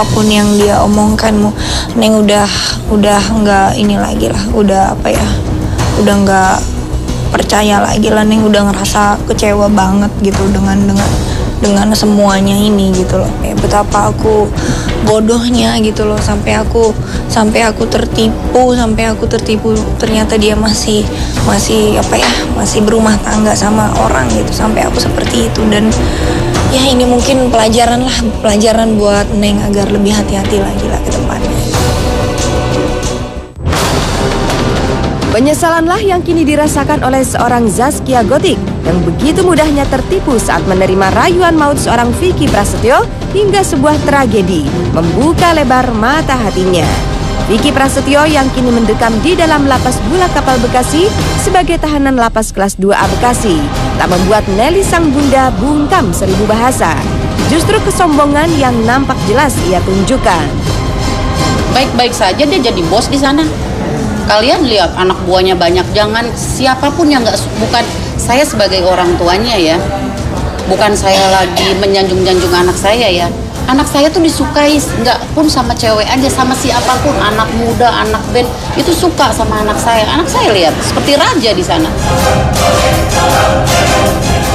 apapun yang dia omongkan, Neng udah nggak ini lagi lah, udah udah nggak percaya lagi lah. Neng udah ngerasa kecewa banget gitu dengan semuanya ini gitu loh. Betapa aku bodohnya gitu loh, sampai aku tertipu, ternyata dia masih berumah tangga sama orang gitu, sampai aku seperti itu. Dan ya ini mungkin pelajaran buat Neng agar lebih hati-hati lagi lah ke depannya. Penyesalanlah yang kini dirasakan oleh seorang Zaskia Gotik yang begitu mudahnya tertipu saat menerima rayuan maut seorang Vicky Prasetyo hingga sebuah tragedi membuka lebar mata hatinya. Vicky Prasetyo yang kini mendekam di dalam lapas Bulak Kapal Bekasi sebagai tahanan lapas kelas 2A Bekasi tak membuat Nelly sang bunda bungkam seribu bahasa. Justru kesombongan yang nampak jelas ia tunjukkan. Baik-baik saja dia jadi bos di sana. Kalian lihat anak buahnya banyak, jangan siapapun yang bukan saya sebagai orang tuanya ya. Bukan saya lagi menyanjung-janjung anak saya ya. Anak saya tuh disukai, nggak pun sama cewek aja, sama siapapun, anak muda, anak band, itu suka sama anak saya. Anak saya lihat seperti raja di sana.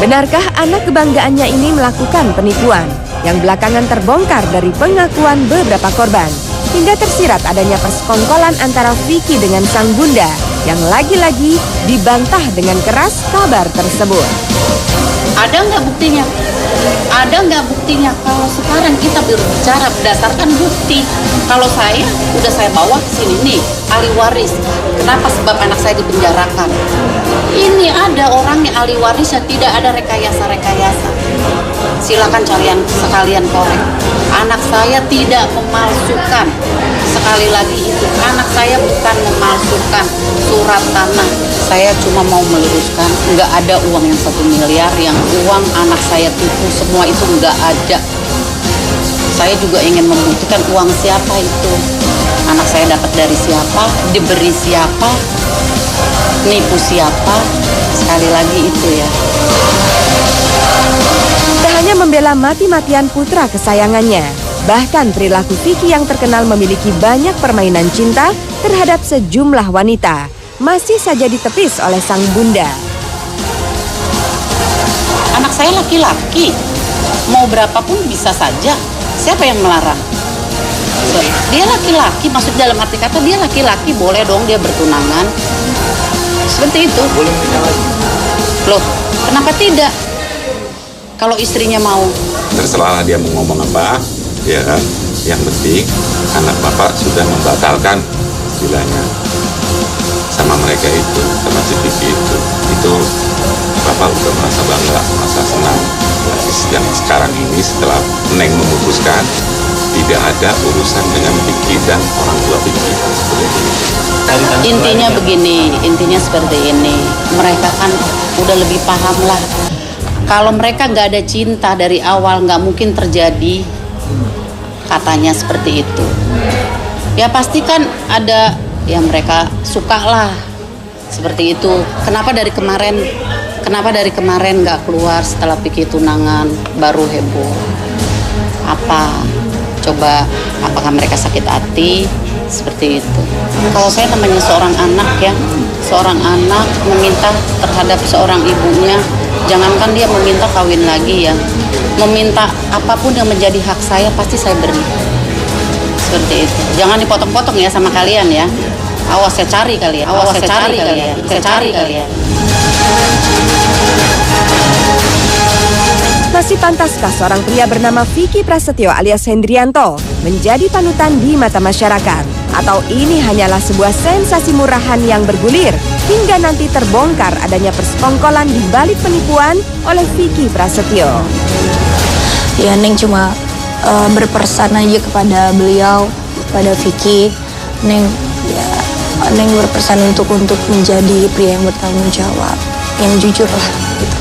Benarkah anak kebanggaannya ini melakukan penipuan yang belakangan terbongkar dari pengakuan beberapa korban? Hingga tersirat adanya persekongkolan antara Vicky dengan sang bunda yang lagi-lagi dibantah dengan keras kabar tersebut. Ada nggak buktinya? Ada nggak buktinya? Kalau sekarang kita berbicara berdasarkan bukti. Kalau udah saya bawa ke sini nih, ahli waris. Kenapa? Sebab anak saya dipenjarakan. Ini ada orangnya ahli warisnya, tidak ada rekayasa-rekayasa. Silakan sekalian korek. Anak saya tidak memalsukan. Sekali lagi itu, anak saya bukan memalsukan surat tanah. Saya cuma mau meluruskan, nggak ada uang yang 1 miliar, yang uang anak saya tipu, semua itu nggak ada. Saya juga ingin membuktikan uang siapa itu. Anak saya dapat dari siapa, diberi siapa, nipu siapa. Sekali lagi itu ya. Tak hanya membela mati-matian putra kesayangannya, bahkan perilaku Vicky yang terkenal memiliki banyak permainan cinta terhadap sejumlah wanita masih saja ditepis oleh sang bunda. Anak saya laki-laki, mau berapapun bisa saja. Siapa yang melarang? Dia laki-laki, maksud dalam arti kata dia laki-laki, boleh dong dia bertunangan. Seperti itu. Boleh punya lagi. Loh, kenapa tidak? Kalau istrinya mau. Terserah dia mau ngomong apa, ya kan. Yang penting anak bapak sudah membatalkan istilahnya sama mereka itu, sama si Vicky itu bapak udah merasa bangga, merasa senang. Yang sekarang ini setelah Neng memutuskan tidak ada urusan dengan Vicky dan orang tua Vicky. Intinya begini, intinya seperti ini. Mereka kan udah lebih paham lah. Kalau mereka nggak ada cinta dari awal, nggak mungkin terjadi katanya seperti itu. Ya pasti kan ada yang mereka suka lah seperti itu. Kenapa dari kemarin nggak keluar setelah Vicky tunangan baru heboh? Apa? Coba apakah mereka sakit hati? Seperti itu. Kalau saya namanya seorang anak ya, seorang anak meminta terhadap seorang ibunya, jangankan dia meminta kawin lagi ya, meminta apapun yang menjadi hak saya pasti saya beri. Seperti itu. Jangan dipotong-potong ya sama kalian ya. Awas saya cari kalian. Saya cari kalian. Masih pantaskah seorang pria bernama Vicky Prasetyo alias Hendrianto menjadi panutan di mata masyarakat? Atau ini hanyalah sebuah sensasi murahan yang bergulir hingga nanti terbongkar adanya persekongkolan di balik penipuan oleh Vicky Prasetyo? Ya Neng cuma berpesan aja kepada beliau, kepada Vicky. Neng berpesan untuk menjadi pria yang bertanggung jawab, yang jujur lah gitu.